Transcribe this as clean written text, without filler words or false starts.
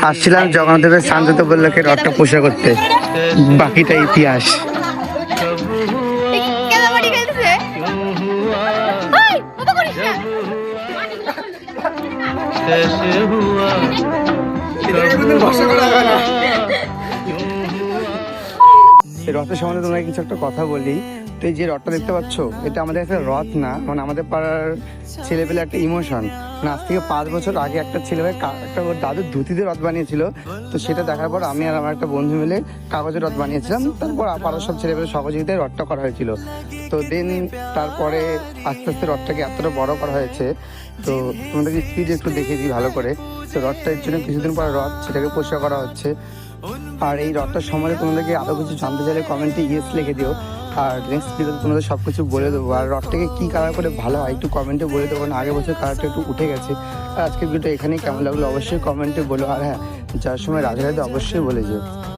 আসছিলাম জগন্নাথদেবের শান্ত বললোকে রথটা পোষা করতে, বাকিটা ইতিহাস। রথের সম্বন্ধে তোমাকে কিছু একটা কথা বলি। তো এই যে রথটা দেখতে পাচ্ছ, এটা আমাদের একটা রথ না, মানে আমাদের পাড়ার ছেলেপেলে একটা ইমোশন। মানে আজ থেকে 5 বছর আগে একটা ছেলেপেলে একটা ওর দাদুর ধুতিতে রথ বানিয়েছিল। তো সেটা দেখার পর আমি আর আমার একটা বন্ধু মিলে কাগজের রথ বানিয়েছিলাম। তারপর পাড়ার সব ছেলেপেলে সহযোগিতায় রথটা করা হয়েছিল। তো দেন তারপরে আস্তে আস্তে রথটাকে এতটা বড় করা হয়েছে। তো তোমাদেরকে স্পিড একটু দেখিয়ে দিই ভালো করে। তো রথটার জন্য কিছুদিন পর রথ সেটাকে পরিষ্কার করা হচ্ছে। আর এই রথটার সম্বন্ধে তোমাদেরকে আরও কিছু জানতে চাইলে কমেন্টে ইয়েস লিখে দিও। আর নেক্সট ভিডিওতে তোমাদের সব কিছু বলে দেবো। আর রথটাকে কী কালার করে ভালো হয় একটু কমেন্টে বলে দেবো, না আগের বছর কালারটা একটু উঠে গেছে। আর আজকের ভিডিওটা এখানেই কেমন লাগলো অবশ্যই কমেন্টে বলো। আর হ্যাঁ, যার সময় রাজারাতে অবশ্যই বলে যেও।